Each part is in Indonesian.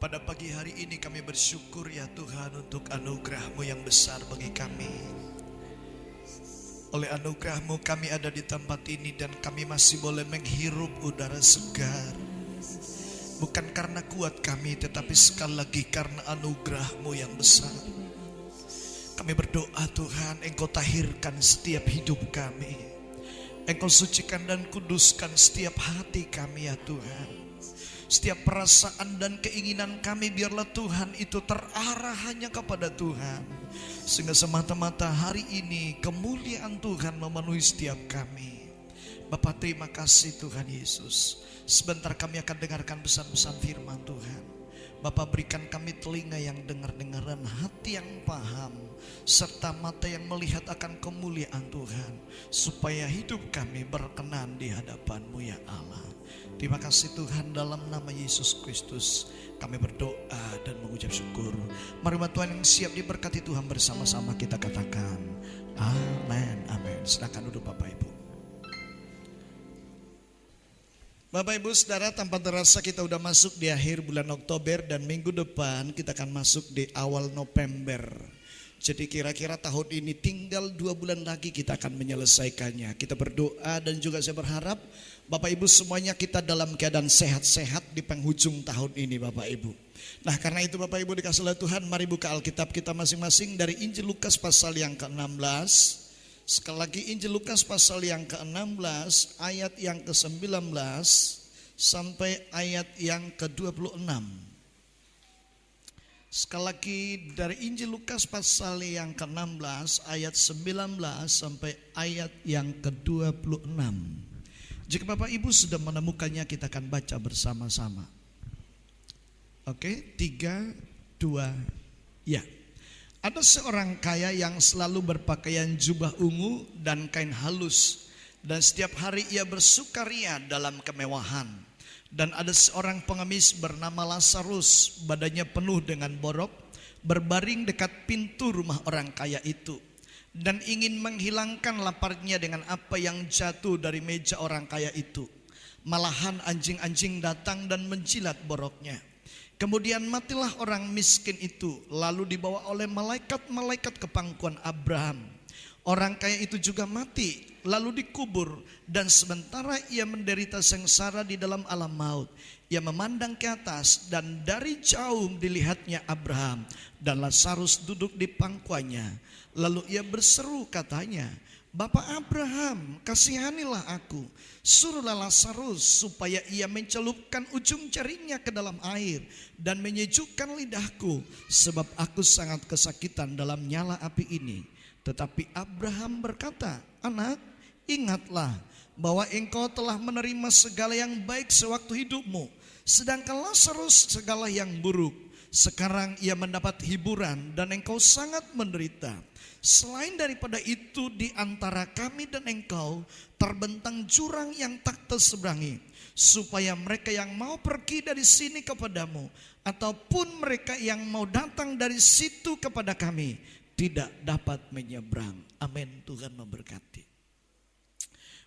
Pada pagi hari ini kami bersyukur ya Tuhan untuk anugerah-Mu yang besar bagi kami. Oleh anugerah-Mu kami ada di tempat ini dan kami masih boleh menghirup udara segar. Bukan karena kuat kami, tetapi sekali lagi karena anugerah-Mu yang besar. Kami berdoa Tuhan, Engkau tahirkan setiap hidup kami. Engkau sucikan dan kuduskan setiap hati kami ya Tuhan. Setiap perasaan dan keinginan kami biarlah Tuhan itu terarah hanya kepada Tuhan. Sehingga semata-mata hari ini kemuliaan Tuhan memenuhi setiap kami. Bapa, terima kasih Tuhan Yesus. Sebentar kami akan dengarkan pesan-pesan firman Tuhan. Bapa, berikan kami telinga yang dengar-dengaran, hati yang paham, serta mata yang melihat akan kemuliaan Tuhan, supaya hidup kami berkenan di hadapan-Mu ya Allah. Terima kasih Tuhan, dalam nama Yesus Kristus kami berdoa dan mengucap syukur. Mari Tuhan yang siap diberkati Tuhan, bersama-sama kita katakan amin, amin. Silakan duduk Bapak Ibu. Bapak Ibu Saudara, tanpa terasa kita udah masuk di akhir bulan Oktober dan minggu depan kita akan masuk di awal November. Jadi kira-kira tahun ini tinggal 2 bulan lagi kita akan menyelesaikannya. Kita berdoa dan juga saya berharap Bapak Ibu semuanya kita dalam keadaan sehat-sehat di penghujung tahun ini Bapak Ibu. Nah karena itu Bapak Ibu dikasih oleh Tuhan, mari buka Alkitab kita masing-masing dari Injil Lukas pasal yang ke-16. Sekali lagi Injil Lukas pasal yang ke-16 ayat yang ke-19 sampai ayat yang ke-26. Sekali lagi dari Injil Lukas pasal yang ke-16 ayat 19 sampai ayat yang ke-26. Jika Bapak Ibu sudah menemukannya kita akan baca bersama-sama. Oke, 3, 2, ya. Ada seorang kaya yang selalu berpakaian jubah ungu dan kain halus, dan setiap hari ia bersukaria dalam kemewahan. Dan ada seorang pengemis bernama Lazarus, badannya penuh dengan borok, berbaring dekat pintu rumah orang kaya itu, dan ingin menghilangkan laparnya dengan apa yang jatuh dari meja orang kaya itu. Malahan anjing-anjing datang dan menjilat boroknya. Kemudian matilah orang miskin itu, lalu dibawa oleh malaikat-malaikat ke pangkuan Abraham. Orang kaya itu juga mati, lalu dikubur, dan sementara ia menderita sengsara di dalam alam maut, ia memandang ke atas, dan dari jauh dilihatnya Abraham dan Lazarus duduk di pangkuannya. Lalu ia berseru katanya, Bapak Abraham, kasihanilah aku, suruhlah Lazarus supaya ia mencelupkan ujung jarinya ke dalam air dan menyejukkan lidahku, sebab aku sangat kesakitan dalam nyala api ini. Tetapi Abraham berkata, anak, ingatlah bahwa engkau telah menerima segala yang baik sewaktu hidupmu, sedangkan Lazarus segala yang buruk. Sekarang ia mendapat hiburan dan engkau sangat menderita. Selain daripada itu, di antara kami dan engkau terbentang jurang yang tak terseberangi, supaya mereka yang mau pergi dari sini kepadamu ataupun mereka yang mau datang dari situ kepada kami tidak dapat menyeberang. Amin. Tuhan memberkati.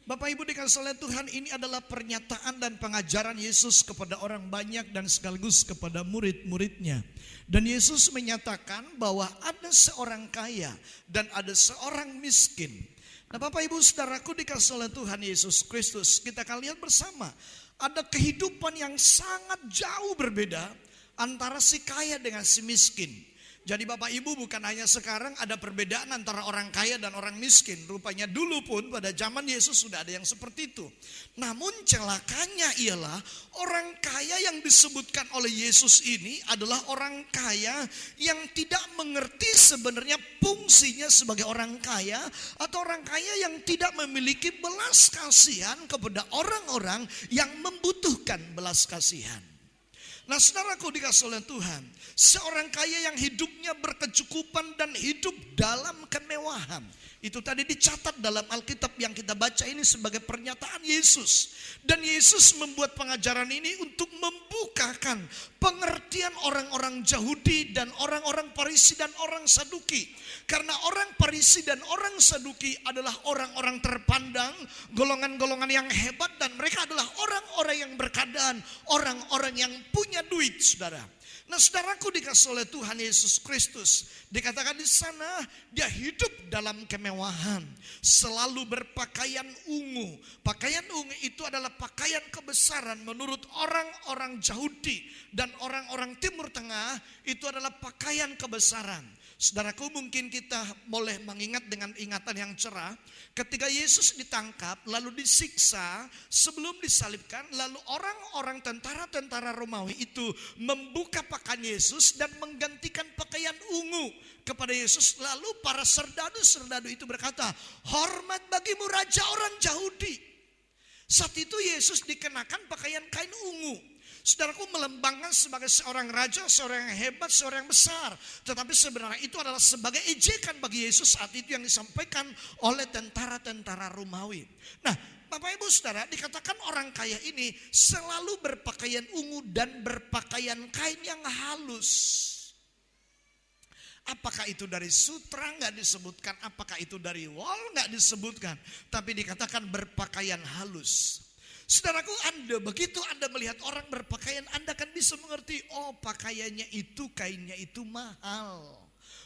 Bapak Ibu dikasih oleh Tuhan, ini adalah pernyataan dan pengajaran Yesus kepada orang banyak dan sekaligus kepada murid-muridnya. Dan Yesus menyatakan bahwa ada seorang kaya dan ada seorang miskin. Nah Bapak Ibu Saudaraku dikasih oleh Tuhan Yesus Kristus, kita akan lihat bersama ada kehidupan yang sangat jauh berbeda antara si kaya dengan si miskin. Jadi Bapak Ibu bukan hanya sekarang ada perbedaan antara orang kaya dan orang miskin. Rupanya dulu pun pada zaman Yesus sudah ada yang seperti itu. Namun celakanya ialah orang kaya yang disebutkan oleh Yesus ini adalah orang kaya yang tidak mengerti sebenarnya fungsinya sebagai orang kaya, atau orang kaya yang tidak memiliki belas kasihan kepada orang-orang yang membutuhkan belas kasihan. Nah saudaraku dikasih oleh Tuhan, seorang kaya yang hidupnya berkecukupan dan hidup dalam kemewahan. Itu tadi dicatat dalam Alkitab yang kita baca ini sebagai pernyataan Yesus. Dan Yesus membuat pengajaran ini untuk membukakan pengertian orang-orang Yahudi dan orang-orang Farisi dan orang Saduki. Karena orang Farisi dan orang Saduki adalah orang-orang terpandang, golongan-golongan yang hebat, dan mereka adalah orang-orang yang berkeadaan, orang-orang yang punya duit, saudara. Nah, saudaraku dikasih oleh Tuhan Yesus Kristus, dikatakan di sana dia hidup dalam kemewahan, selalu berpakaian ungu. Pakaian ungu itu adalah pakaian kebesaran menurut orang-orang Yahudi dan orang-orang Timur Tengah, itu adalah pakaian kebesaran. Saudaraku, mungkin kita boleh mengingat dengan ingatan yang cerah ketika Yesus ditangkap lalu disiksa sebelum disalibkan, lalu orang-orang tentara-tentara Romawi itu membuka pakaian Yesus dan menggantikan pakaian ungu kepada Yesus. Lalu para serdadu-serdadu itu berkata, "Hormat bagimu Raja orang Yahudi." Saat itu Yesus dikenakan pakaian kain ungu. Saudaraku, melambangkan sebagai seorang raja, seorang yang hebat, seorang yang besar. Tetapi sebenarnya itu adalah sebagai ejekan bagi Yesus saat itu yang disampaikan oleh tentara-tentara Romawi. Nah, Bapak Ibu Saudara, dikatakan orang kaya ini selalu berpakaian ungu dan berpakaian kain yang halus. Apakah itu dari sutra? Nggak disebutkan. Apakah itu dari wol? Nggak disebutkan. Tapi dikatakan berpakaian halus. Saudaraku, begitu Anda melihat orang berpakaian, Anda akan bisa mengerti, oh pakaiannya itu, kainnya itu mahal.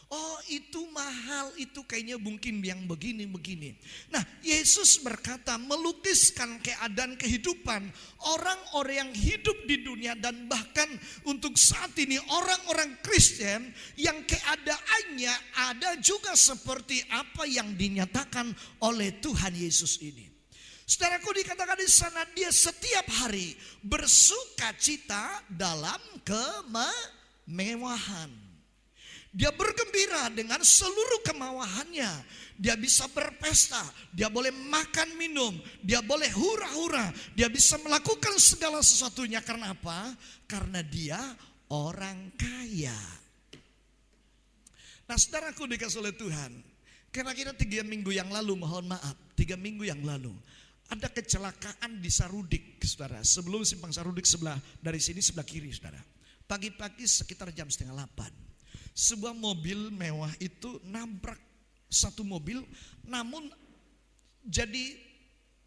Oh itu mahal, itu kayaknya mungkin yang begini-begini. Nah, Yesus berkata melukiskan keadaan kehidupan orang-orang yang hidup di dunia, dan bahkan untuk saat ini orang-orang Kristen yang keadaannya ada juga seperti apa yang dinyatakan oleh Tuhan Yesus ini. Saudaraku, dikatakan di sana dia setiap hari bersukacita dalam kemewahan. Dia bergembira dengan seluruh kemewahannya. Dia bisa berpesta, dia boleh makan minum, dia boleh hura-hura, dia bisa melakukan segala sesuatunya. Karena apa? Karena dia orang kaya. Nah, saudaraku dikasih oleh Tuhan, kira-kira 3 minggu yang lalu, mohon maaf, 3 minggu yang lalu, ada kecelakaan di Sarudik, saudara. Sebelum simpang Sarudik sebelah dari sini, sebelah kiri, saudara. Pagi-pagi sekitar jam 7:30, sebuah mobil mewah itu nabrak satu mobil, namun jadi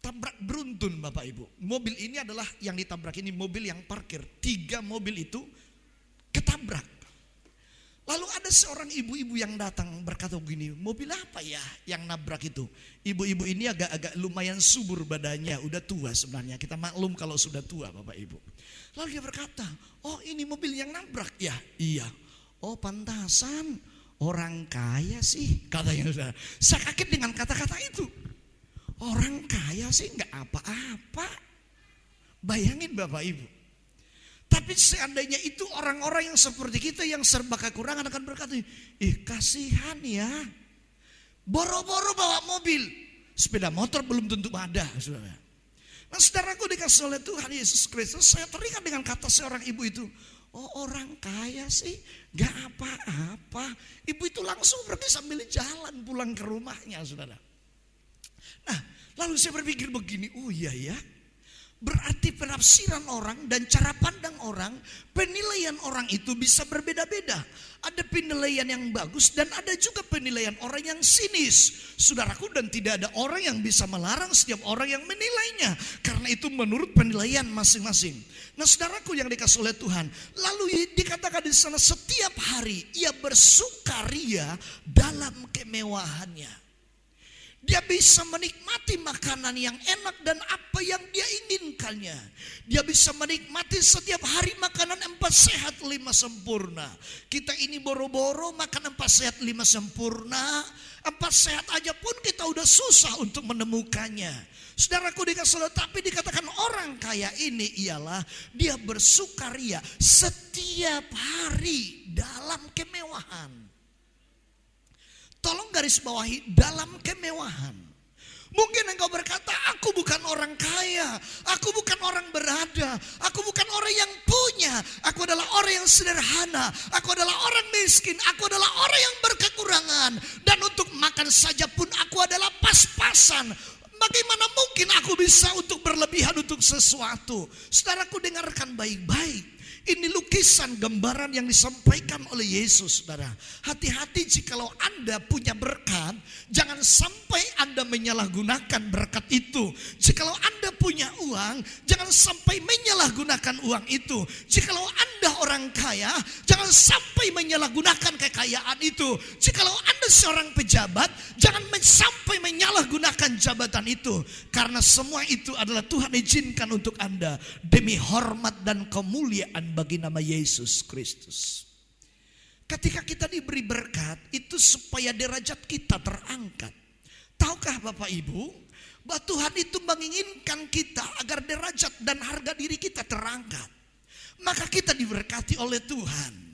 tabrak beruntun, Bapak Ibu. Mobil ini adalah yang ditabrak ini mobil yang parkir. 3 mobil itu ketabrak. Lalu ada seorang ibu-ibu yang datang berkata begini, mobil apa ya yang nabrak itu? Ibu-ibu ini agak lumayan subur badannya, udah tua sebenarnya. Kita maklum kalau sudah tua, Bapak Ibu. Lalu dia berkata, oh ini mobil yang nabrak ya? Iya. Oh pantasan orang kaya sih, katanya. Saya kaget dengan kata-kata itu. Orang kaya sih nggak apa-apa. Bayangin Bapak Ibu. Tapi seandainya itu orang-orang yang seperti kita yang serba kekurangan akan berkata, kasihan ya. Boro-boro bawa mobil, sepeda motor belum tentu ada, saudara. Nah, saudaraku dikasih oleh Tuhan Yesus Kristus, saya teringat dengan kata seorang ibu itu, oh orang kaya sih gak apa-apa. Ibu itu langsung pergi sambil jalan pulang ke rumahnya, saudara. Nah, lalu saya berpikir begini, oh iya ya. Berarti penafsiran orang dan cara pandang orang, penilaian orang itu bisa berbeda-beda. Ada penilaian yang bagus dan ada juga penilaian orang yang sinis. Saudaraku, dan tidak ada orang yang bisa melarang setiap orang yang menilainya. Karena itu menurut penilaian masing-masing. Nah, saudaraku yang dikasih oleh Tuhan, lalu dikatakan di sana setiap hari ia bersukaria dalam kemewahannya. Dia bisa menikmati makanan yang enak dan apa yang dia inginkannya. Dia bisa menikmati setiap hari makanan 4 sehat 5 sempurna. Kita ini boro-boro makan 4 sehat 5 sempurna. 4 sehat aja pun kita udah susah untuk menemukannya. Saudaraku dikasih, tapi dikatakan orang kaya ini ialah dia bersukaria setiap hari dalam kemewahan. Tolong garis bawahi, dalam kemewahan. Mungkin engkau berkata, aku bukan orang kaya, aku bukan orang berada, aku bukan orang yang punya. kaya, aku adalah orang yang sederhana, aku adalah orang miskin, aku adalah orang yang berkekurangan. Dan untuk makan saja pun aku adalah pas-pasan. Bagaimana mungkin aku bisa untuk berlebihan untuk sesuatu? Saudaraku, dengarkan baik-baik. Ini lukisan gambaran yang disampaikan oleh Yesus, saudara. Hati-hati jikalau Anda punya berkat, jangan sampai Anda menyalahgunakan berkat itu. Jikalau Anda punya uang, jangan sampai menyalahgunakan uang itu. Jikalau Anda orang kaya, jangan sampai menyalahgunakan kekayaan itu. Jikalau Anda seorang pejabat, jangan sampai menyalahgunakan jabatan itu. Karena semua itu adalah Tuhan izinkan untuk Anda demi hormat dan kemuliaan bagi nama Yesus Kristus. Ketika kita diberi berkat, itu supaya derajat kita terangkat. Tahukah Bapak Ibu, bahwa Tuhan itu menginginkan kita agar derajat dan harga diri kita terangkat. Maka kita diberkati oleh Tuhan.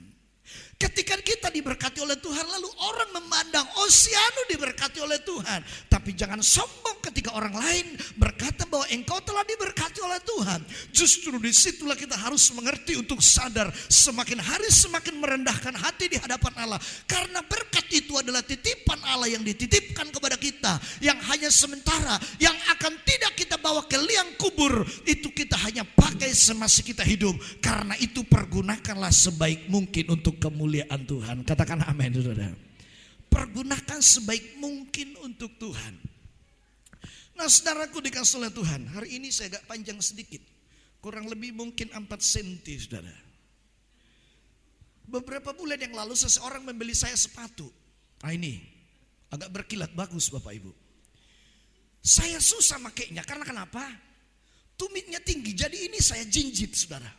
Ketika kita diberkati oleh Tuhan, lalu orang memandang, oh si anu diberkati oleh Tuhan. Tapi jangan sombong ketika orang lain berkata bahwa engkau telah diberkati oleh Tuhan. Justru disitulah kita harus mengerti untuk sadar, semakin hari semakin merendahkan hati di hadapan Allah. Karena berkat itu adalah titipan Allah yang dititipkan kepada kita, yang hanya sementara, yang akan tidak kita bawa ke liang kubur. Itu kita hanya pakai semasa kita hidup. Karena itu pergunakanlah sebaik mungkin untuk kemuliaan Tuhan. Katakan amin, saudara. Pergunakan sebaik mungkin untuk Tuhan. Nah, saudaraku dikasih oleh Tuhan, hari ini saya agak panjang sedikit, kurang lebih mungkin 4 senti, saudara. Beberapa bulan yang lalu seseorang membeli saya sepatu. Nah ini agak berkilat bagus Bapak Ibu. Saya susah makainya karena kenapa? Tumitnya tinggi, jadi ini saya jinjit, saudara.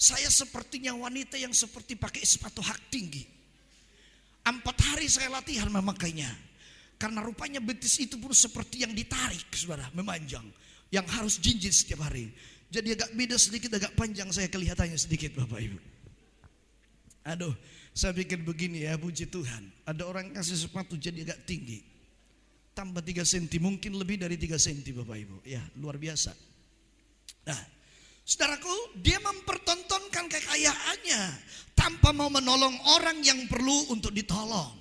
Saya sepertinya wanita yang seperti pakai sepatu hak tinggi. 4 hari saya latihan memakainya. Karena rupanya betis itu pun seperti yang ditarik, saudara, memanjang. Yang harus jinjit setiap hari. Jadi agak beda sedikit, agak panjang saya kelihatannya sedikit Bapak Ibu. Aduh, saya pikir begini ya, puji Tuhan. Ada orang kasih sepatu jadi agak tinggi. Tambah 3 senti, mungkin lebih dari 3 senti Bapak Ibu. Ya, luar biasa. Nah, saudaraku, dia mempertontonkan kekayaannya tanpa mau menolong orang yang perlu untuk ditolong.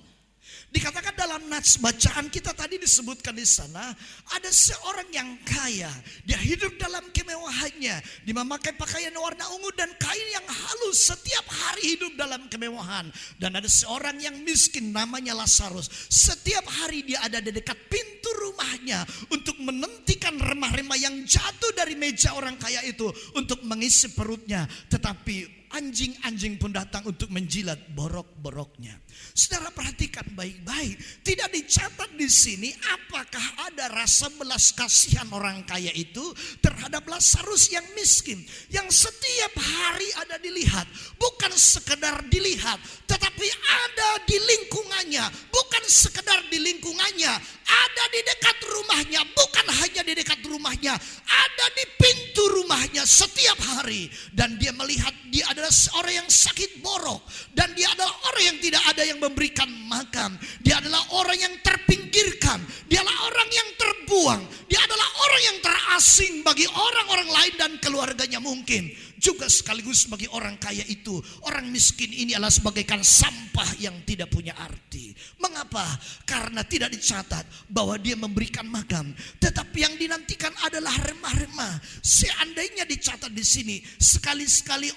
Dikatakan dalam nats bacaan kita tadi disebutkan di sana, ada seorang yang kaya, dia hidup dalam kemewahannya, dia memakai pakaian warna ungu dan kain yang halus, setiap hari hidup dalam kemewahan. Dan ada seorang yang miskin namanya Lazarus, setiap hari dia ada di dekat pintu rumahnya untuk menentikan remah-remah yang jatuh dari meja orang kaya itu untuk mengisi perutnya. Tetapi anjing-anjing pun datang untuk menjilat borok-boroknya. Saudara perhatikan baik-baik. Tidak dicatat di sini apakah ada rasa belas kasihan orang kaya itu terhadap Lazarus yang miskin, yang setiap hari ada dilihat. Bukan sekedar dilihat, tetapi ada di lingkungannya. Bukan sekedar di lingkungannya, ada di dekat rumahnya. Bukan hanya di dekat rumahnya, ada di pintu rumahnya setiap hari. Dan dia melihat dia adalah seorang yang sakit borok, dan dia adalah orang yang tidak ada yang memberikan makan. Dia adalah orang yang terpinggirkan. Dia adalah orang yang terbuang. Dia adalah orang yang terasing bagi orang-orang lain dan keluarganya mungkin. Juga sekaligus bagi orang kaya itu, orang miskin ini adalah sebagaikan sampah yang tidak punya arti. Mengapa? Karena tidak dicatat bahwa dia memberikan makan. Tetapi yang dinantikan adalah remah-remah. Seandainya dicatat di sini, sekali-sekali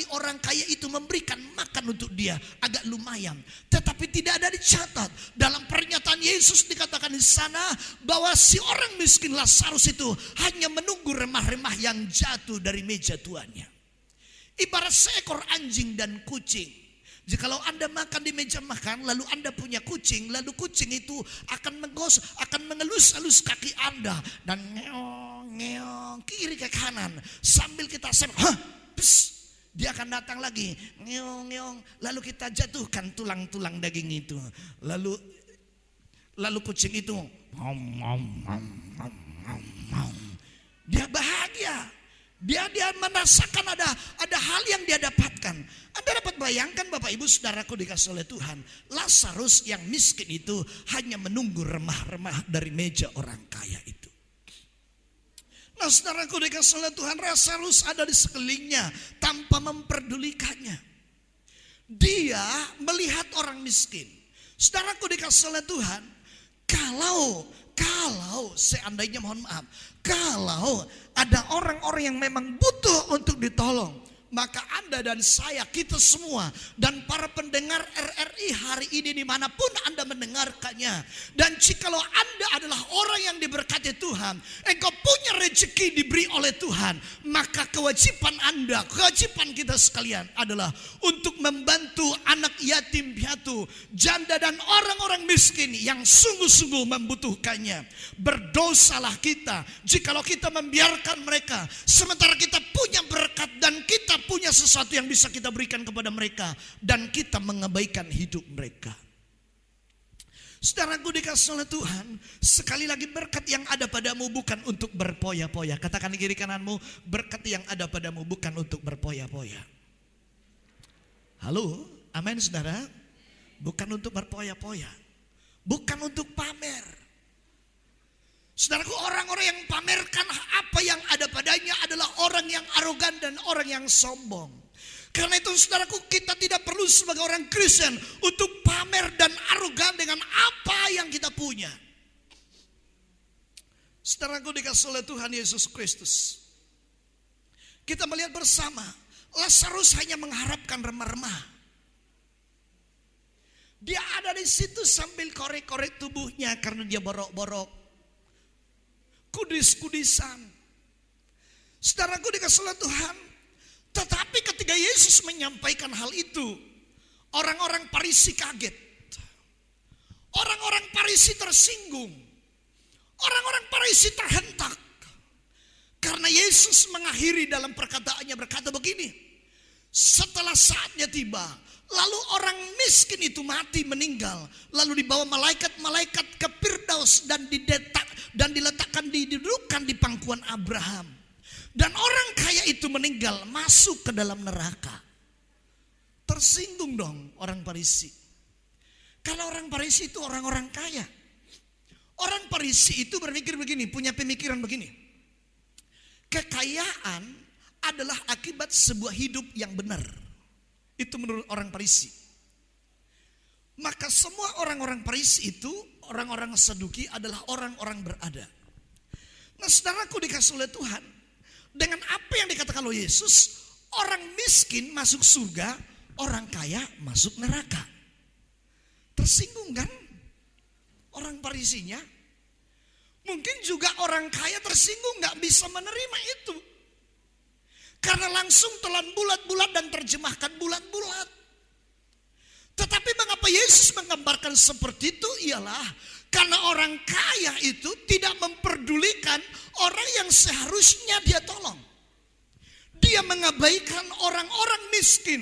orang kaya itu memberikan makan untuk dia, agak lumayan. Tetapi tidak ada dicatat. Dalam pernyataan Yesus dikatakan di sana bahwa si orang miskin Lazarus itu hanya menunggu remah-remah yang jatuh dari meja tuannya. Ibarat seekor anjing dan kucing. Jikalau Anda makan di meja makan, lalu Anda punya kucing, lalu kucing itu akan mengelus-elus kaki Anda dan ngeong kiri ke kanan sambil kita dia akan datang lagi ngeong, lalu kita jatuhkan tulang-tulang daging itu, lalu kucing itu dia bahagia. Dia merasakan ada hal yang dia dapatkan. Anda dapat bayangkan Bapak Ibu saudaraku dikasih oleh Tuhan, Lazarus yang miskin itu hanya menunggu remah-remah dari meja orang kaya itu. Nah saudaraku dikasih oleh Tuhan, Lazarus ada di sekelilingnya tanpa memperdulikannya. Dia melihat orang miskin. Saudaraku dikasih oleh Tuhan, kalau seandainya, mohon maaf, kalau ada orang-orang yang memang butuh untuk ditolong, maka Anda dan saya, kita semua, dan para pendengar RRI hari ini dimanapun Anda mendengarkannya, dan jikalau Anda adalah orang yang diberkati Tuhan, engkau punya rezeki diberi oleh Tuhan, maka kewajiban Anda, kewajiban kita sekalian adalah untuk membantu anak yatim piatu, janda dan orang-orang miskin yang sungguh-sungguh membutuhkannya. Berdosalah kita jikalau kita membiarkan mereka, sementara kita punya berkat dan kita punya sesuatu yang bisa kita berikan kepada mereka, dan kita mengabaikan hidup mereka. Saudaraku dikasih oleh Tuhan, sekali lagi berkat yang ada padamu bukan untuk berpoya-poya. Katakan di kiri kananmu, berkat yang ada padamu bukan untuk berpoya-poya. Halo, amin saudara. Bukan untuk berpoya-poya, bukan untuk pamer. Saudaraku, orang-orang yang pamerkan apa yang ada padanya adalah orang yang arogan dan orang yang sombong. Karena itu saudaraku, kita tidak perlu sebagai orang Kristen untuk pamer dan arogan dengan apa yang kita punya. Saudaraku dikasih oleh Tuhan Yesus Kristus, kita melihat bersama, Lazarus hanya mengharapkan remah-remah. Dia ada di situ sambil korek-korek tubuhnya karena dia borok-borok, kudis-kudisan. Saudaraku dikasih oleh Tuhan, tetapi ketika Yesus menyampaikan hal itu, orang-orang Farisi kaget. Orang-orang Farisi tersinggung. Orang-orang Farisi terhentak. Karena Yesus mengakhiri dalam perkataannya berkata begini, setelah saatnya tiba, lalu orang miskin itu mati, meninggal, lalu dibawa malaikat-malaikat ke Firdaus dan diletakkan, didudukkan di pangkuan Abraham. Dan orang kaya itu meninggal, masuk ke dalam neraka. Tersinggung dong orang Farisi. Karena orang Farisi itu orang-orang kaya. Orang Farisi itu berpikir begini, punya pemikiran begini. Kekayaan adalah akibat sebuah hidup yang benar. Itu menurut orang Farisi. Maka semua orang-orang Farisi itu, orang-orang Saduki adalah orang-orang berada. Nah saudaraku dikasih oleh Tuhan, dengan apa yang dikatakan oleh Yesus, orang miskin masuk surga, orang kaya masuk neraka. Tersinggung kan orang Farisinya? Mungkin juga orang kaya tersinggung, gak bisa menerima itu. Karena langsung telan bulat-bulat dan terjemahkan bulat-bulat. Tetapi mengapa Yesus menggambarkan seperti itu? Ialah karena orang kaya itu tidak memperdulikan orang yang seharusnya dia tolong. Dia mengabaikan orang-orang miskin.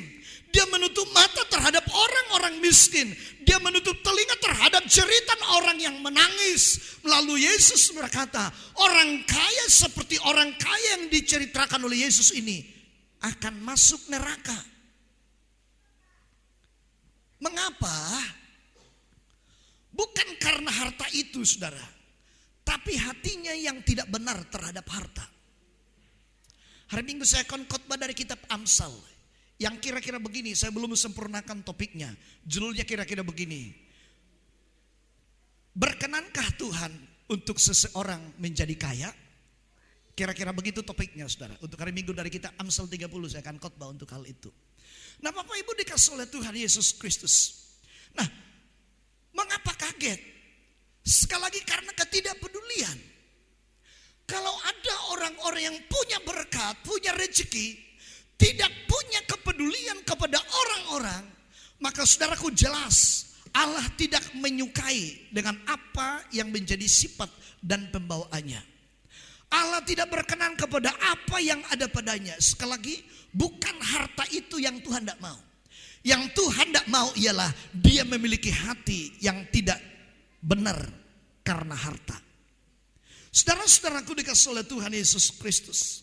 Dia menutup mata terhadap orang-orang miskin. Dia menutup telinga terhadap jeritan orang yang menangis. Lalu Yesus berkata, orang kaya seperti orang kaya yang diceritakan oleh Yesus ini akan masuk neraka. Mengapa? Bukan karena harta itu saudara, tapi hatinya yang tidak benar terhadap harta. Hari Minggu saya akan khotbah dari kitab Amsal yang kira-kira begini, saya belum sempurnakan topiknya. Judulnya kira-kira begini, berkenankah Tuhan untuk seseorang menjadi kaya? Kira-kira begitu topiknya saudara. Untuk hari Minggu dari kitab Amsal 30 saya akan khotbah untuk hal itu. Nah Bapak Ibu dikasih oleh Tuhan Yesus Kristus. Nah mengapa kaget? Sekali lagi karena ketidakpedulian. Kalau ada orang-orang yang punya berkat, punya rezeki, tidak punya kepedulian kepada orang-orang, maka saudaraku jelas Allah tidak menyukai dengan apa yang menjadi sifat dan pembawaannya. Allah tidak berkenan kepada apa yang ada padanya. Sekali lagi, bukan harta itu yang Tuhan tidak mau. Yang Tuhan tidak mau ialah dia memiliki hati yang tidak benar karena harta. Saudara-saudaraku dikasih oleh Tuhan Yesus Kristus,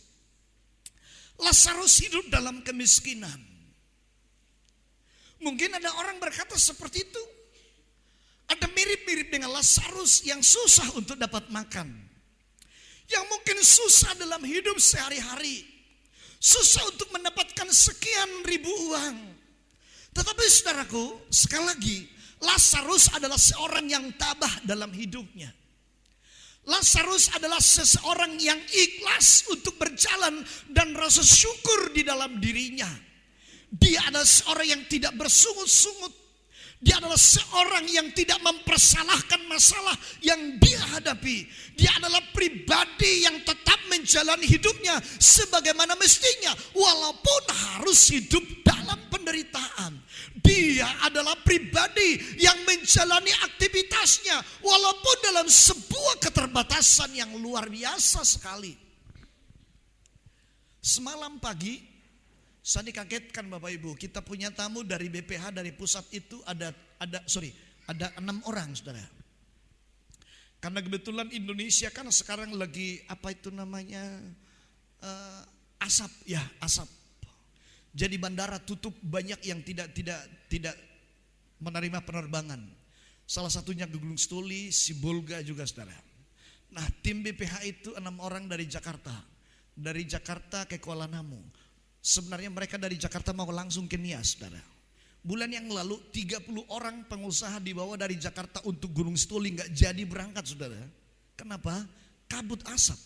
Lazarus hidup dalam kemiskinan. Mungkin ada orang berkata seperti itu. Ada mirip-mirip dengan Lazarus yang susah untuk dapat makan, yang mungkin susah dalam hidup sehari-hari, susah untuk mendapatkan sekian ribu uang. Tetapi saudaraku, sekali lagi, Lazarus adalah seorang yang tabah dalam hidupnya. Lazarus adalah seseorang yang ikhlas untuk berjalan dan rasa syukur di dalam dirinya. Dia adalah seorang yang tidak bersungut-sungut. Dia adalah seorang yang tidak mempersalahkan masalah yang dia hadapi. Dia adalah pribadi yang tetap menjalani hidupnya sebagaimana mestinya, walaupun harus hidup dalam penderitaan. Dia adalah pribadi yang menjalani aktivitasnya walaupun dalam sebuah keterbatasan yang luar biasa sekali. Semalam pagi saya dikagetkan Bapak Ibu, kita punya tamu dari BPH, dari pusat itu ada 6 orang saudara. Karena kebetulan Indonesia kan sekarang lagi asap. Jadi bandara tutup, banyak yang tidak menerima penerbangan. Salah satunya Gunung Stoli, Sibolga juga saudara. Nah, tim BPH itu 6 orang dari Jakarta. Dari Jakarta ke Kuala Namu. Sebenarnya mereka dari Jakarta mau langsung ke Nias saudara. Bulan yang lalu 30 orang pengusaha dibawa dari Jakarta untuk Gunung Stoli, gak jadi berangkat saudara. Kenapa? Kabut asap.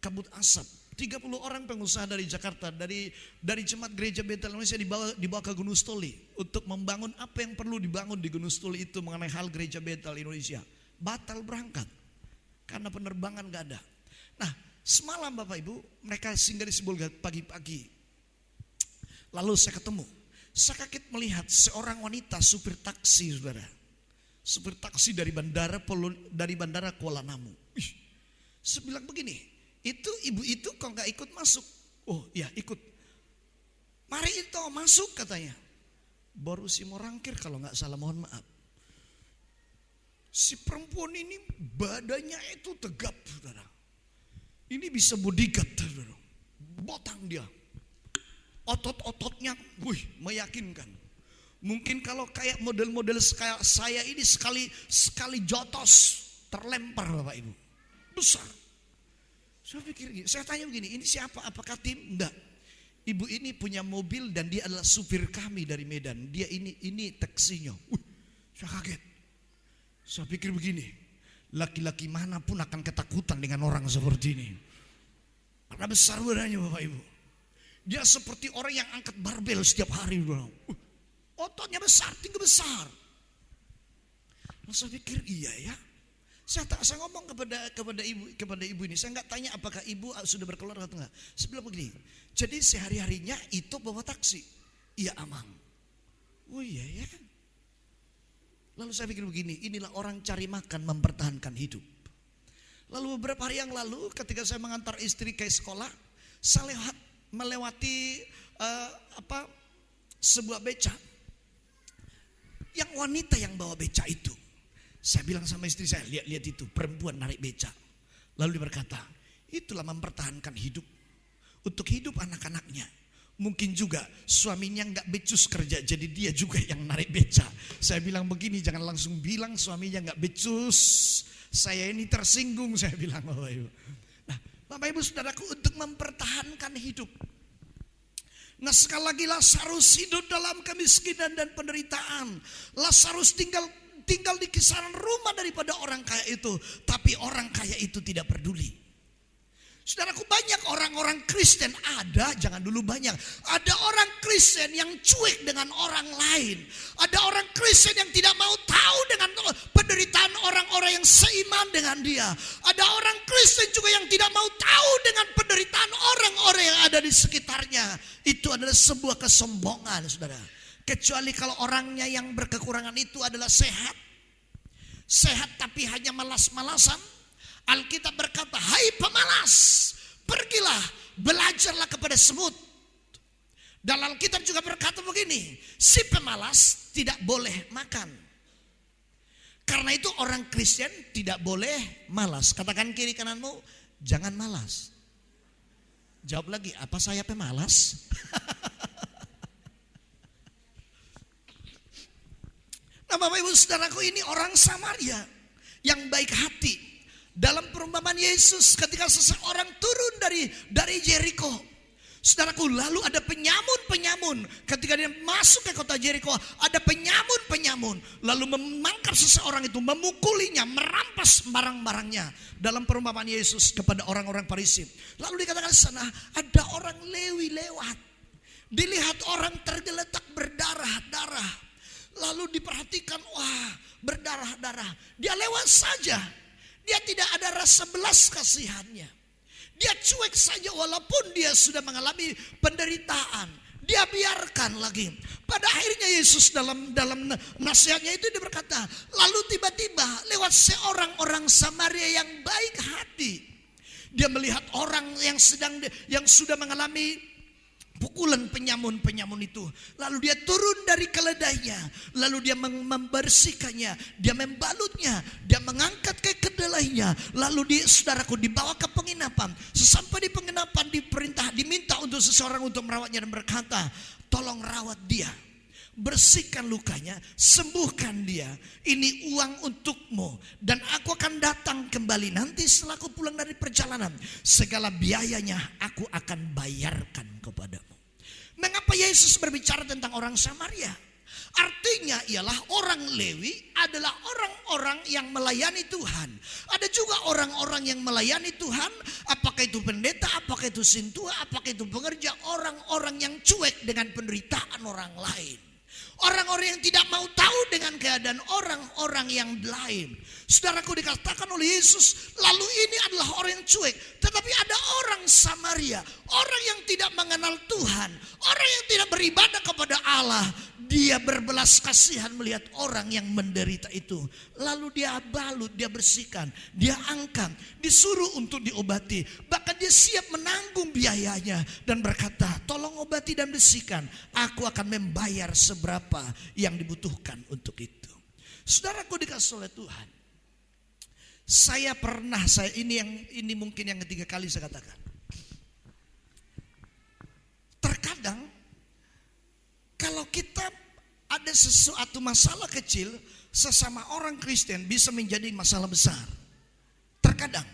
30 orang pengusaha dari Jakarta, dari Jemaat Gereja Betel Indonesia dibawa ke Gunung Stoli untuk membangun apa yang perlu dibangun di Gunung Stoli itu mengenai hal Gereja Betel Indonesia. Batal berangkat karena penerbangan gak ada. Nah, semalam Bapak Ibu mereka singgah di Sibolga pagi-pagi. Lalu saya kaget melihat seorang wanita supir taksi saudara. Supir taksi dari bandara Kuala Namu. Saya bilang begini, itu ibu itu kok gak ikut masuk? Oh ya ikut. Mari itu masuk katanya. Baru si mau rangkir kalau gak salah, mohon maaf. Si perempuan ini badannya itu tegap saudara. Ini bisa bodyguard saudara. Botang dia. Otot-ototnya meyakinkan. Mungkin kalau kayak model-model saya ini sekali jotos terlempar Bapak Ibu. Besar. Saya tanya begini, ini siapa? Apakah tim? Enggak. Ibu ini punya mobil dan dia adalah supir kami dari Medan. Dia ini taksinya. Saya kaget. Saya pikir begini, laki-laki manapun akan ketakutan dengan orang seperti ini. Karena besar badannya Bapak Ibu. Dia seperti orang yang angkat barbel setiap hari. Ototnya besar, tinggi besar. Saya pikir iya ya. Saya ngomong kepada ibu ini, saya nggak tanya apakah ibu sudah berkeluarga atau enggak. Saya bilang begini, jadi sehari-harinya itu bawa taksi. Iya Amang. Oh iya ya. Lalu saya pikir begini, inilah orang cari makan mempertahankan hidup. Lalu beberapa hari yang lalu ketika saya mengantar istri ke sekolah, saya melewati sebuah beca. Yang wanita yang bawa beca itu, saya bilang sama istri saya, lihat itu perempuan narik beca. Lalu dia berkata, itulah mempertahankan hidup. Untuk hidup anak-anaknya. Mungkin juga suaminya gak becus kerja, jadi dia juga yang narik beca. Saya bilang begini, jangan langsung bilang suaminya gak becus. Saya ini tersinggung, saya bilang Bapak Ibu. Nah Bapak Ibu saudaraku, untuk mempertahankan hidup. Nah sekali lagi Lazarus hidup dalam kemiskinan dan penderitaan. Lazarus tinggal di kisaran rumah daripada orang kaya itu. Tapi orang kaya itu tidak peduli. Saudaraku, banyak orang-orang Kristen ada, jangan dulu banyak. Ada orang Kristen yang cuek dengan orang lain. Ada orang Kristen yang tidak mau tahu dengan penderitaan orang-orang yang seiman dengan dia. Ada orang Kristen juga yang tidak mau tahu dengan penderitaan orang-orang yang ada di sekitarnya. Itu adalah sebuah kesombongan, saudara. Kecuali kalau orangnya yang berkekurangan itu adalah sehat. Sehat tapi hanya malas-malasan. Alkitab berkata, hai pemalas, pergilah, belajarlah kepada semut. Dan Alkitab juga berkata begini, si pemalas tidak boleh makan. Karena itu orang Kristen tidak boleh malas. Katakan kiri kananmu, jangan malas. Jawab lagi, apa saya pemalas? Nah Bapak Ibu saudaraku, ini orang Samaria yang baik hati. Dalam perumpamaan Yesus ketika seseorang turun dari Jeriko, saudaraku, lalu ada penyamun ketika dia masuk ke kota Jeriko, ada penyamun lalu memangkap seseorang itu, memukulinya, merampas barang-barangnya. Dalam perumpamaan Yesus kepada orang-orang Farisi, lalu dikatakan di sana ada orang Lewi lewat, dilihat orang tergeletak berdarah-darah, lalu diperhatikan, wah, berdarah-darah, dia lewat saja. Dia tidak ada rasa belas kasihannya. Dia cuek saja walaupun dia sudah mengalami penderitaan. Dia biarkan lagi. Pada akhirnya Yesus dalam nasihatnya itu dia berkata, lalu tiba-tiba lewat seorang orang Samaria yang baik hati. Dia melihat orang yang sudah mengalami pukulan penyamun itu. Lalu dia turun dari keledainya, lalu dia membersihkannya, dia membalutnya, dia mengangkat ke kedelainya, lalu saudaraku dibawa ke penginapan. Sesampai di penginapan diminta untuk seseorang untuk merawatnya dan berkata, tolong rawat dia, bersihkan lukanya, sembuhkan dia. Ini uang untukmu dan aku akan datang kembali nanti setelah aku pulang dari perjalanan. Segala biayanya aku akan bayarkan kepadamu. Mengapa Yesus berbicara tentang orang Samaria? Artinya ialah orang Lewi adalah orang-orang yang melayani Tuhan. Ada juga orang-orang yang melayani Tuhan, apakah itu pendeta, apakah itu sintua, apakah itu pengerja, orang-orang yang cuek dengan penderitaan orang lain. Orang-orang yang tidak mau tahu dengan keadaan orang-orang yang lain. Saudaraku, dikatakan oleh Yesus, lalu ini adalah orang yang cuek. Tetapi ada orang Samaria, orang yang tidak mengenal Tuhan, orang yang tidak beribadah kepada Allah. Dia berbelas kasihan melihat orang yang menderita itu. Lalu dia balut, dia bersihkan, dia angkat, disuruh untuk diobati. Bahkan dia siap menanggung biayanya dan berkata, tolong obati dan bersihkan, aku akan membayar seberapa yang dibutuhkan untuk itu. Saudaraku dikasih oleh Tuhan, ini mungkin yang ketiga kali saya katakan. Terkadang kalau kita ada sesuatu masalah kecil sesama orang Kristen bisa menjadi masalah besar. Terkadang.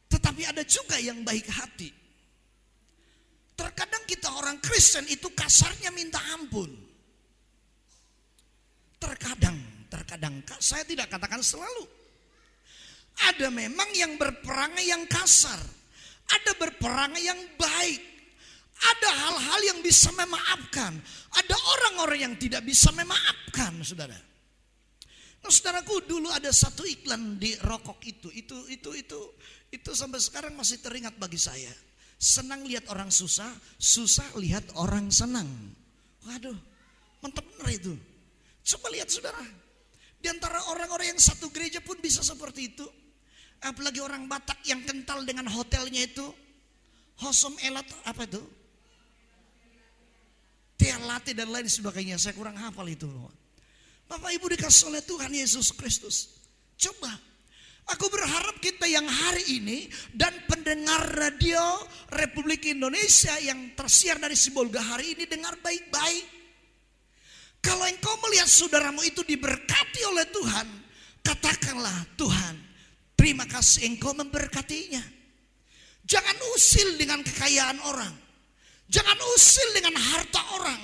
Tetapi ada juga yang baik hati. Terkadang kita orang Kristen itu kasarnya minta ampun. Terkadang, saya tidak katakan selalu. Ada memang yang berperangai yang kasar, ada berperangai yang baik, ada hal-hal yang bisa memaafkan, ada orang-orang yang tidak bisa memaafkan, saudara. Nah, saudaraku, dulu ada satu iklan di rokok itu sampai sekarang masih teringat bagi saya. Senang lihat orang susah, susah lihat orang senang. Waduh, mantap benar itu. Coba lihat saudara, di antara orang-orang yang satu gereja pun bisa seperti itu. Apalagi orang Batak yang kental dengan hotelnya itu, Hosom Elat apa itu? Tealate dan lain sebagainya, saya kurang hafal itu. Bapak Ibu dikasih oleh Tuhan Yesus Kristus. Coba, aku berharap kita yang hari ini dan pendengar radio Republik Indonesia yang tersiar dari Sibolga hari ini dengar baik-baik. Kalau engkau melihat saudaramu itu diberkati oleh Tuhan, katakanlah, Tuhan, terima kasih engkau memberkatinya. Jangan usil dengan kekayaan orang. Jangan usil dengan harta orang.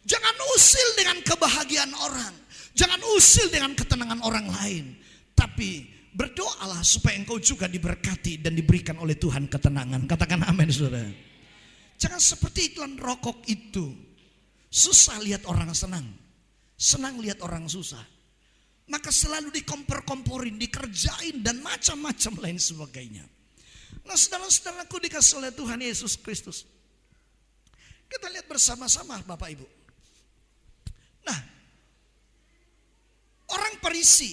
Jangan usil dengan kebahagiaan orang. Jangan usil dengan ketenangan orang lain. Tapi berdoalah supaya engkau juga diberkati dan diberikan oleh Tuhan ketenangan. Katakan amin, saudara. Jangan seperti iklan rokok itu. Susah lihat orang senang. Senang lihat orang susah. Maka selalu dikompor-komporin, dikerjain dan macam-macam lain sebagainya. Nah, saudara-saudaraku dikasih oleh Tuhan Yesus Kristus. Kita lihat bersama-sama Bapak Ibu. Nah, orang Farisi,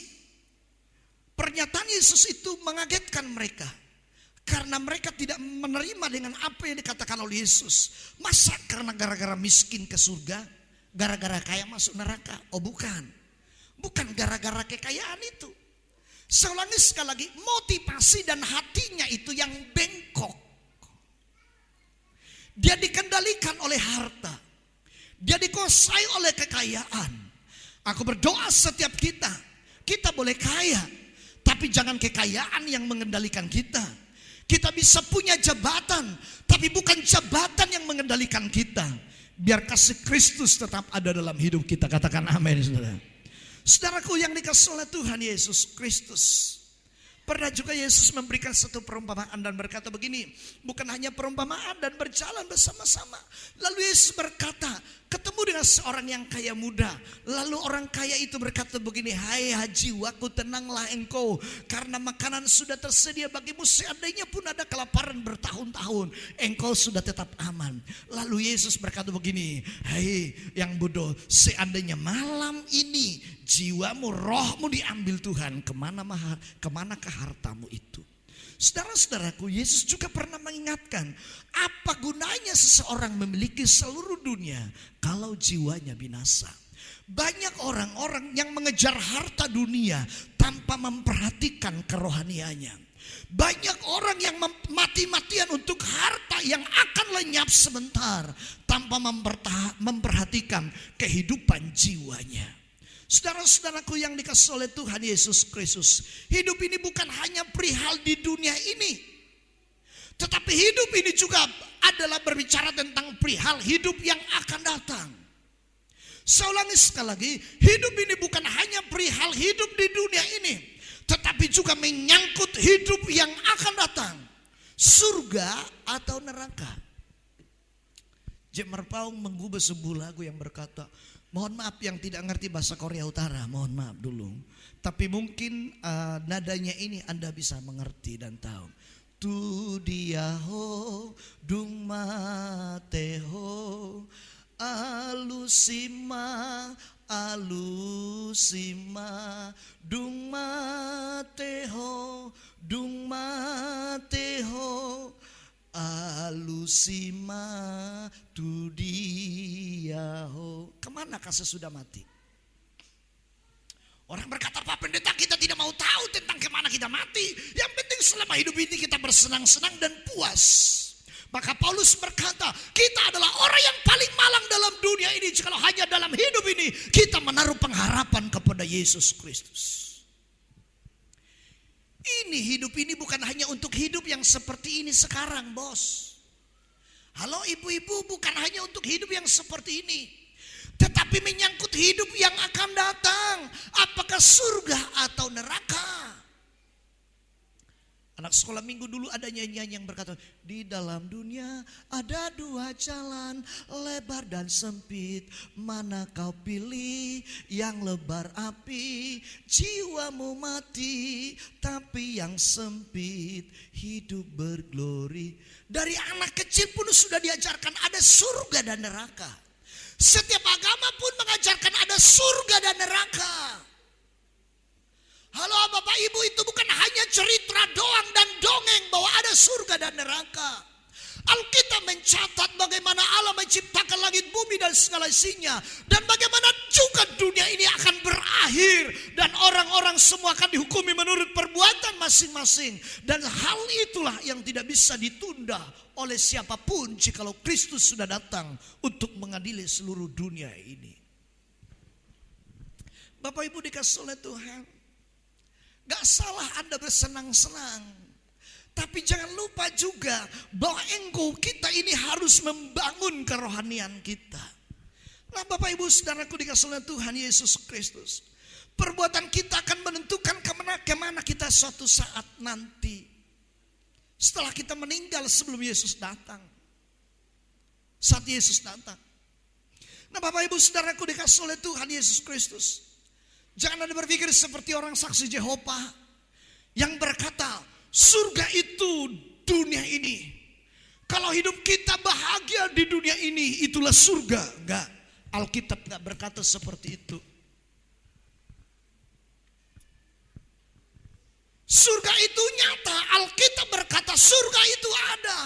pernyataan Yesus itu mengagetkan mereka. Karena mereka tidak menerima dengan apa yang dikatakan oleh Yesus. Masa karena gara-gara miskin ke surga, gara-gara kaya masuk neraka? Oh bukan. Bukan gara-gara kekayaan itu. Saya ulangi sekali lagi, motivasi dan hatinya itu yang bengkok. Dia dikendalikan oleh harta. Dia dikuasai oleh kekayaan. Aku berdoa setiap kita boleh kaya, tapi jangan kekayaan yang mengendalikan kita. Kita bisa punya jabatan, tapi bukan jabatan yang mengendalikan kita. Biar kasih Kristus tetap ada dalam hidup kita. Katakan amin, saudara. Saudaraku yang dikasihi oleh Tuhan Yesus Kristus, pernah juga Yesus memberikan satu perumpamaan dan berkata begini. Bukan hanya perumpamaan dan berjalan bersama-sama. Lalu Yesus berkata, ketemu dengan seorang yang kaya muda. Lalu orang kaya itu berkata begini, hai jiwaku, tenanglah engkau, karena makanan sudah tersedia bagimu. Seandainya pun ada kelaparan bertahun-tahun, engkau sudah tetap aman. Lalu Yesus berkata begini, hai yang bodoh, seandainya malam ini jiwamu, rohmu diambil Tuhan, kemanakah hartamu itu? Saudara-saudaraku, Yesus juga pernah mengingatkan, apa gunanya seseorang memiliki seluruh dunia kalau jiwanya binasa? Banyak orang-orang yang mengejar harta dunia tanpa memperhatikan kerohaniannya. Banyak orang yang mati-matian untuk harta yang akan lenyap sebentar tanpa memperhatikan kehidupan jiwanya. Saudara-saudaraku yang dikasihi oleh Tuhan Yesus Kristus, hidup ini bukan hanya perihal di dunia ini, tetapi hidup ini juga adalah berbicara tentang perihal hidup yang akan datang. Saya ulangi sekali lagi, hidup ini bukan hanya perihal hidup di dunia ini, tetapi juga menyangkut hidup yang akan datang, surga atau neraka. Jemer Paung menggubah sebuah lagu yang berkata, mohon maaf yang tidak ngerti bahasa Korea Utara, mohon maaf dulu. Tapi mungkin nadanya ini Anda bisa mengerti dan tahu. Tu dia ho dung mate ho alusima dung mate ho alusima tu dia ho. Kemanakah sesudah mati? Orang berkata, Pak Pendeta, kita tidak mau tahu tentang kemana kita mati. Yang penting selama hidup ini kita bersenang-senang dan puas. Maka Paulus berkata, kita adalah orang yang paling malang dalam dunia ini. Jikalau hanya dalam hidup ini kita menaruh pengharapan kepada Yesus Kristus. Ini hidup ini bukan hanya untuk hidup yang seperti ini sekarang, bos. Halo ibu-ibu, bukan hanya untuk hidup yang seperti ini, tetapi menyangkut hidup yang akan datang. Apakah surga atau neraka? Anak sekolah minggu dulu ada nyanyian yang berkata, di dalam dunia ada dua jalan, lebar dan sempit. Mana kau pilih? Yang lebar api, jiwamu mati. Tapi yang sempit, hidup berglori. Dari anak kecil pun sudah diajarkan ada surga dan neraka. Setiap agama pun mengajarkan ada surga dan neraka. Halo Bapak Ibu, itu bukan hanya cerita doang dan dongeng bahwa ada surga dan neraka. Alkitab mencatat bagaimana Allah menciptakan langit bumi dan segala isinya, dan bagaimana juga dunia ini akan berakhir dan orang-orang semua akan dihukumi menurut perbuatan masing-masing. Dan hal itulah yang tidak bisa ditunda oleh siapapun jikalau Kristus sudah datang untuk mengadili seluruh dunia ini. Bapak Ibu dikasihi oleh Tuhan, gak salah Anda bersenang-senang, tapi jangan lupa juga bahwa kita ini harus membangun kerohanian kita. Nah Bapak Ibu saudaraku dikasihi oleh Tuhan Yesus Kristus, perbuatan kita akan menentukan kemana kita suatu saat nanti. Setelah kita meninggal sebelum Yesus datang. Saat Yesus datang. Nah Bapak Ibu saudaraku dikasihi oleh Tuhan Yesus Kristus, jangan Anda berpikir seperti orang saksi Yehova yang berkata, surga itu dunia ini. Kalau hidup kita bahagia di dunia ini, itulah surga. Enggak, Alkitab enggak berkata seperti itu. Surga itu nyata, Alkitab berkata surga itu ada.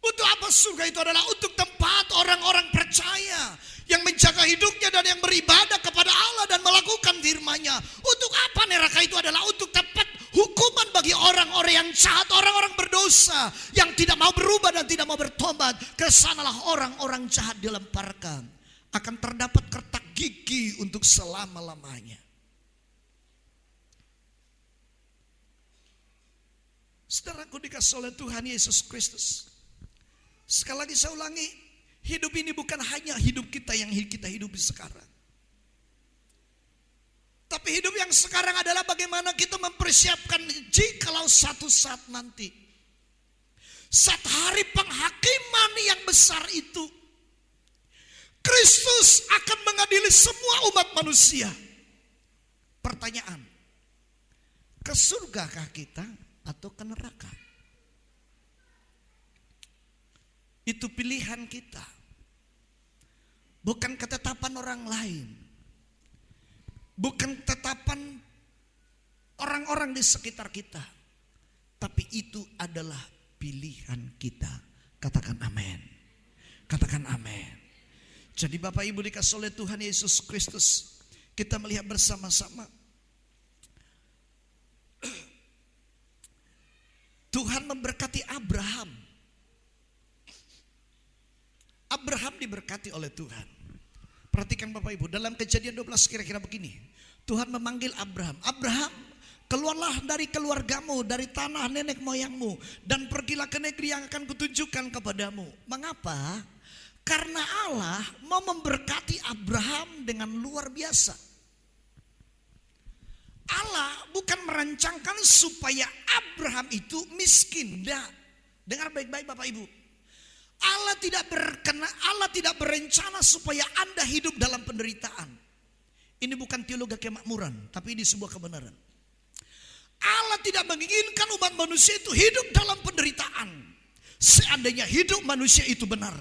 Untuk apa surga itu adalah? Untuk tempat orang-orang percaya yang menjaga hidupnya dan yang beribadah kepada Allah dan melakukan firman-Nya. Untuk apa neraka itu adalah? Untuk tempat hukuman bagi orang-orang yang jahat, orang-orang berdosa yang tidak mau berubah dan tidak mau bertobat. Kesanalah orang-orang jahat dilemparkan. Akan terdapat kertak gigi untuk selama-lamanya. Saudaraku dikasih oleh Tuhan Yesus Kristus. Sekali lagi saya ulangi, hidup ini bukan hanya hidup kita yang kita hidupi sekarang. Tapi hidup yang sekarang adalah bagaimana kita mempersiapkan jikalau satu saat nanti, saat hari penghakiman yang besar itu, Kristus akan mengadili semua umat manusia. Pertanyaan, ke surgakah kita atau ke neraka? Itu pilihan kita, bukan ketetapan orang lain, bukan ketetapan orang-orang di sekitar kita, tapi itu adalah pilihan kita. Katakan amin. Katakan amin. Jadi Bapak Ibu dikasih oleh Tuhan Yesus Kristus, kita melihat bersama-sama Tuhan memberkati Abraham. Abraham diberkati oleh Tuhan. Perhatikan Bapak Ibu, dalam Kejadian 12 kira-kira begini. Tuhan memanggil Abraham. Abraham, keluarlah dari keluargamu, dari tanah nenek moyangmu, dan pergilah ke negeri yang akan kutunjukkan kepadamu. Mengapa? Karena Allah mau memberkati Abraham dengan luar biasa. Allah bukan merancangkan supaya Abraham itu miskin. Tidak. Dengar baik-baik Bapak Ibu. Allah tidak berencana supaya Anda hidup dalam penderitaan. Ini bukan teologi kemakmuran, tapi ini sebuah kebenaran. Allah tidak menginginkan umat manusia itu hidup dalam penderitaan. Seandainya hidup manusia itu benar.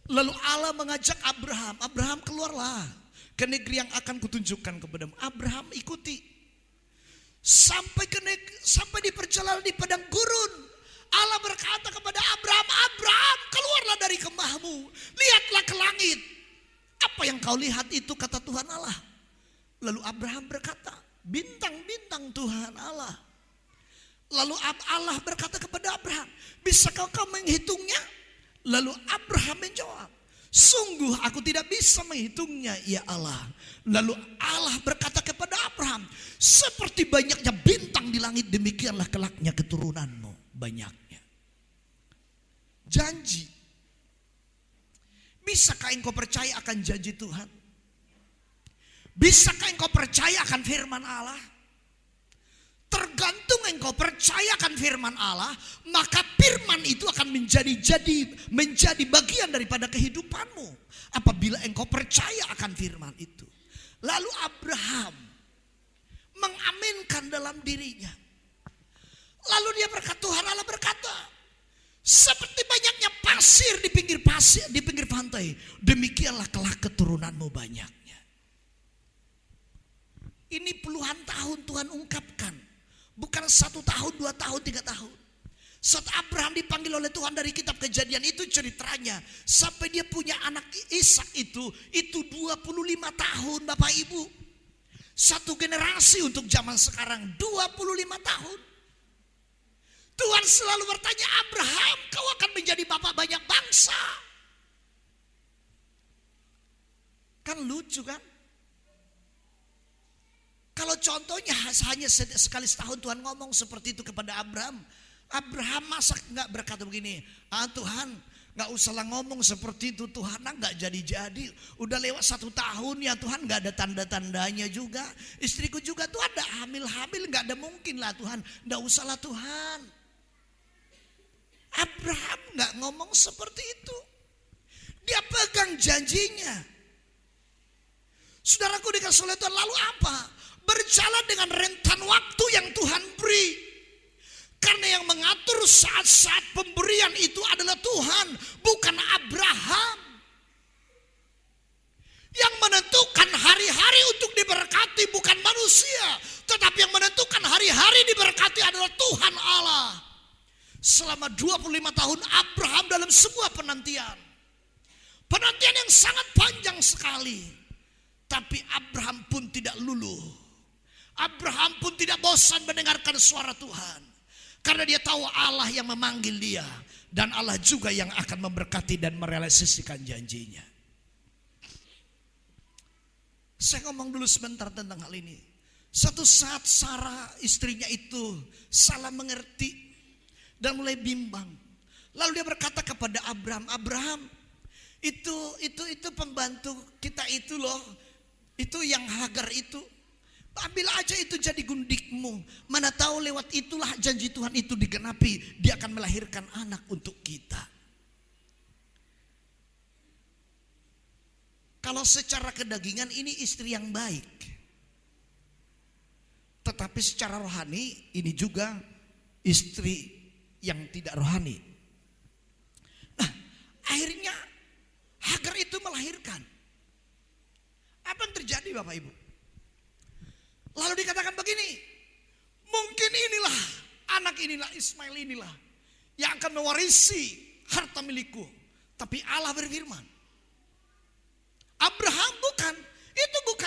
Lalu Allah mengajak Abraham, Abraham keluarlah ke negeri yang akan kutunjukkan kepadamu. Abraham ikuti. Sampai di perjalanan di padang gurun, Allah berkata kepada Abraham, Abraham, keluarlah dari kemahmu, lihatlah ke langit. Apa yang kau lihat itu, kata Tuhan Allah. Lalu Abraham berkata, bintang-bintang Tuhan Allah. Lalu Allah berkata kepada Abraham, bisakah kau menghitungnya? Lalu Abraham menjawab, sungguh aku tidak bisa menghitungnya ya Allah. Lalu Allah berkata kepada Abraham, seperti banyaknya bintang di langit, demikianlah kelaknya keturunanmu banyaknya. Janji. Bisakah engkau percaya akan janji Tuhan? Bisakah engkau percaya akan firman Allah? Tergantung engkau percaya akan firman Allah, maka firman itu akan menjadi bagian daripada kehidupanmu. Apabila engkau percaya akan firman itu. Lalu Abraham mengaminkan dalam dirinya. Lalu dia berkata, Tuhan Allah berkata, seperti banyaknya pasir di pinggir pantai, demikianlah kelak keturunanmu banyaknya. Ini puluhan tahun Tuhan ungkapkan, bukan 1 tahun, 2 tahun, 3 tahun. Saat Abraham dipanggil oleh Tuhan dari kitab Kejadian, itu ceritanya sampai dia punya anak Ishak itu 25 tahun Bapak Ibu. Satu generasi untuk zaman sekarang 25 tahun. Tuhan selalu bertanya, Abraham, kau akan menjadi bapak banyak bangsa. Kan lucu kan? Kalau contohnya hanya sekali setahun Tuhan ngomong seperti itu kepada Abraham. Abraham masa gak berkata begini, Tuhan gak usahlah ngomong seperti itu, Tuhan gak jadi-jadi. Udah lewat 1 tahun ya Tuhan, gak ada tanda-tandanya juga. Istriku juga tuh ada hamil-hamil, gak ada mungkin lah Tuhan. Gak usahlah Tuhan. Abraham gak ngomong seperti itu. Dia pegang janjinya. Saudaraku dikasih oleh Tuhan, lalu apa? Berjalan dengan rentan waktu yang Tuhan beri. Karena yang mengatur saat-saat pemberian itu adalah Tuhan, bukan Abraham. Yang menentukan hari-hari untuk diberkati bukan manusia, tetapi yang menentukan hari-hari diberkati adalah Tuhan Allah. Selama 25 tahun Abraham dalam sebuah penantian. Penantian yang sangat panjang sekali. Tapi Abraham pun tidak luluh. Abraham pun tidak bosan mendengarkan suara Tuhan. Karena dia tahu Allah yang memanggil dia. Dan Allah juga yang akan memberkati dan merealisasikan janjinya. Saya ngomong dulu sebentar tentang hal ini. Suatu saat Sarah istrinya itu salah mengerti dan mulai bimbang. Lalu dia berkata kepada Abraham, Abraham, itu pembantu kita itu loh, itu yang Hagar itu. Ambil aja itu jadi gundikmu. Mana tahu lewat itulah janji Tuhan itu digenapi. Dia akan melahirkan anak untuk kita. Kalau secara kedagingan ini istri yang baik. Tetapi secara rohani ini juga istri yang tidak rohani. Nah, akhirnya Hagar itu melahirkan. Apa yang terjadi Bapak Ibu? Lalu dikatakan begini, mungkin inilah anak inilah Ismail inilah yang akan mewarisi harta milikku. Tapi Allah berfirman, Abraham bukan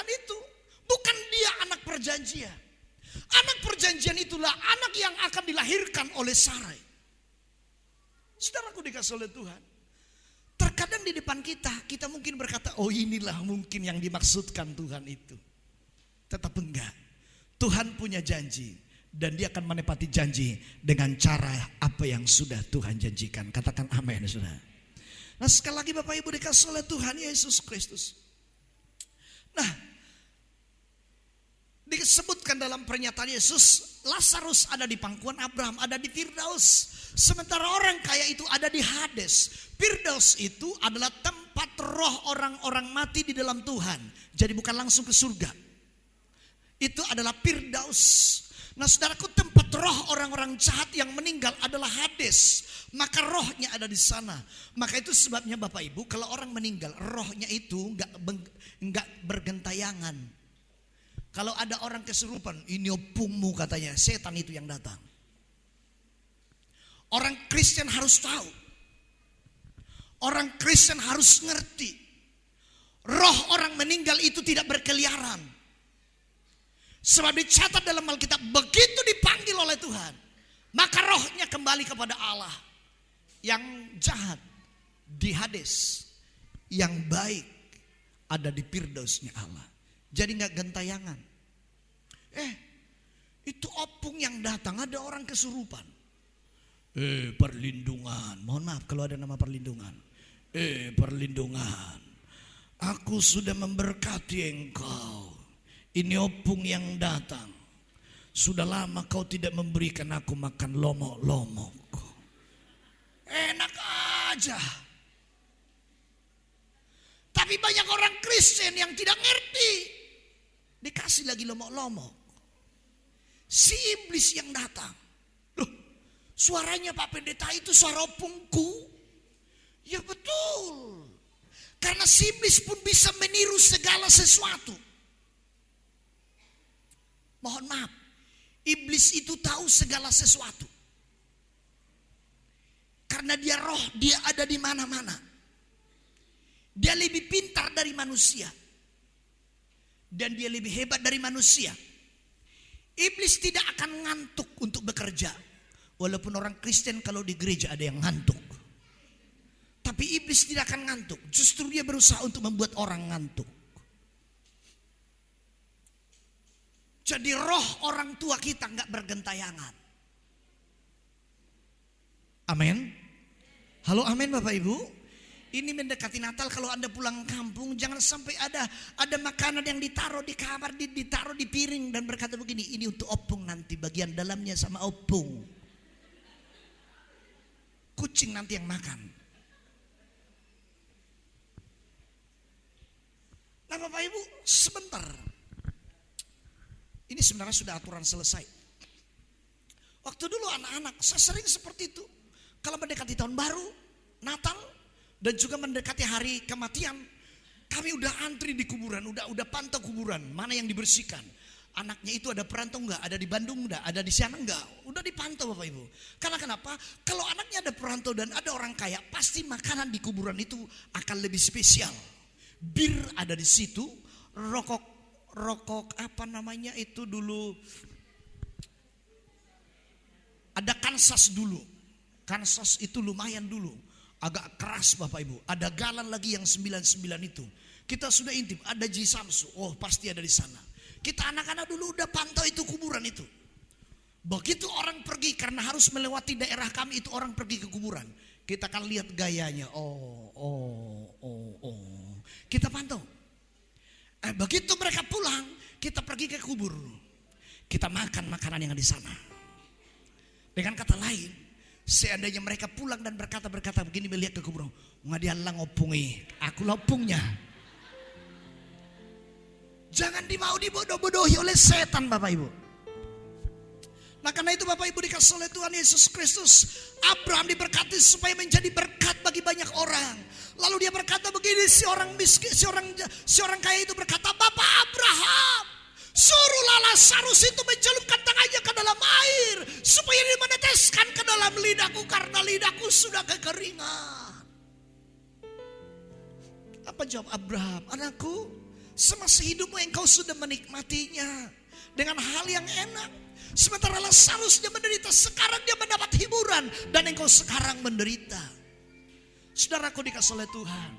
itu. Bukan dia anak perjanjian. Anak perjanjian itulah anak yang akan dilahirkan oleh Sarai. Saudaraku dikasih oleh Tuhan. Terkadang di depan kita mungkin berkata, oh inilah mungkin yang dimaksudkan Tuhan itu. Tetapi enggak. Tuhan punya janji. Dan dia akan menepati janji dengan cara apa yang sudah Tuhan janjikan. Katakan amin saudara. Nah sekali lagi Bapak Ibu dikasih oleh Tuhan Yesus Kristus. Nah, disebutkan dalam pernyataan Yesus, Lazarus ada di pangkuan Abraham, ada di Firdaus. Sementara orang kaya itu ada di Hades. Firdaus itu adalah tempat roh orang-orang mati di dalam Tuhan. Jadi bukan langsung ke surga. Itu adalah Firdaus. Nah saudaraku, tempat roh orang-orang jahat yang meninggal adalah Hades. Maka rohnya ada di sana. Maka itu sebabnya Bapak Ibu, kalau orang meninggal, rohnya itu enggak bergentayangan. Kalau ada orang kesurupan, ini opungmu katanya, setan itu yang datang. Orang Kristen harus tahu. Orang Kristen harus ngerti. Roh orang meninggal itu tidak berkeliaran. Sebab dicatat dalam Alkitab, begitu dipanggil oleh Tuhan, maka rohnya kembali kepada Allah. Yang jahat di Hades, yang baik ada di Firdausnya Allah. Jadi gak gentayangan. Itu opung yang datang, ada orang kesurupan. Perlindungan. Mohon maaf kalau ada nama perlindungan. Perlindungan. Aku sudah memberkati engkau. Ini opung yang datang. Sudah lama kau tidak memberikan aku makan lomok-lomok. Enak aja. Tapi banyak orang Kristen yang tidak ngerti. Dikasih lagi lomok-lomok. Si iblis yang datang. Loh, suaranya Pak Pendeta itu suara opungku. Ya betul. Karena si iblis pun bisa meniru segala sesuatu. Mohon maaf. Iblis itu tahu segala sesuatu. Karena dia roh, dia ada di mana-mana. Dia lebih pintar dari manusia. Dan dia lebih hebat dari manusia. Iblis tidak akan ngantuk untuk bekerja. Walaupun orang Kristen kalau di gereja ada yang ngantuk. Tapi iblis tidak akan ngantuk. Justru dia berusaha untuk membuat orang ngantuk. Jadi roh orang tua kita gak bergentayangan. Amin. Halo amin Bapak Ibu. Ini mendekati Natal, kalau Anda pulang kampung jangan sampai ada makanan yang ditaruh di kamar, ditaruh di piring dan berkata begini, ini untuk opung nanti, bagian dalamnya sama opung. Kucing nanti yang makan. Nah Bapak Ibu, sebentar. Ini sebenarnya sudah aturan selesai. Waktu dulu anak-anak, saya sering seperti itu. Kalau mendekati tahun baru, Natal, dan juga mendekati hari kematian, kami udah antri di kuburan, udah pantau kuburan, mana yang dibersihkan. Anaknya itu ada perantau enggak, ada di Bandung enggak, ada di sana enggak, udah dipantau Bapak Ibu. Karena kenapa? Kalau anaknya ada perantau dan ada orang kaya, pasti makanan di kuburan itu akan lebih spesial. Bir ada di situ, rokok apa namanya itu dulu, ada Kansas dulu. Kansas itu lumayan dulu. Agak keras Bapak Ibu. Ada galan lagi yang 99 itu. Kita sudah intip. Ada Ji Samsu. Oh pasti ada di sana. Kita anak-anak dulu udah pantau itu kuburan itu. Begitu orang pergi, karena harus melewati daerah kami itu, orang pergi ke kuburan, kita akan lihat gayanya. Kita pantau. Begitu mereka pulang, kita pergi ke kubur. Kita makan makanan yang ada di sana. Dengan kata lain, seandainya mereka pulang dan berkata begini melihat ke kuburan, ngadialang opungi, aku lopungnya. Jangan dimau dibodoh-bodohi oleh setan, Bapak Ibu. Nah, karena itu Bapak Ibu dikasih oleh Tuhan Yesus Kristus, Abraham diberkati supaya menjadi berkat bagi banyak orang. Lalu dia berkata begini, si orang miskin, si orang kaya itu berkata, Bapak Abraham, suruhlah Lazarus itu mencelupkan tangannya ke dalam air supaya dia meneteskan ke dalam lidahku karena lidahku sudah kekeringan. Apa jawab Abraham? Anakku, semasa hidupmu engkau sudah menikmatinya dengan hal yang enak. Sementara Lazarus dia menderita, sekarang dia mendapat hiburan dan engkau sekarang menderita. Saudaraku dikasih oleh Tuhan,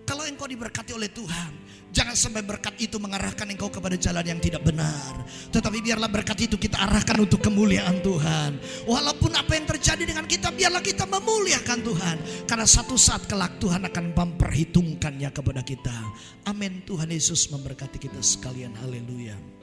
kalau engkau diberkati oleh Tuhan, jangan sampai berkat itu mengarahkan engkau kepada jalan yang tidak benar. Tetapi biarlah berkat itu kita arahkan untuk kemuliaan Tuhan. Walaupun apa yang terjadi dengan kita, biarlah kita memuliakan Tuhan. Karena satu saat kelak Tuhan akan memperhitungkannya kepada kita. Amin. Tuhan Yesus memberkati kita sekalian. Haleluya.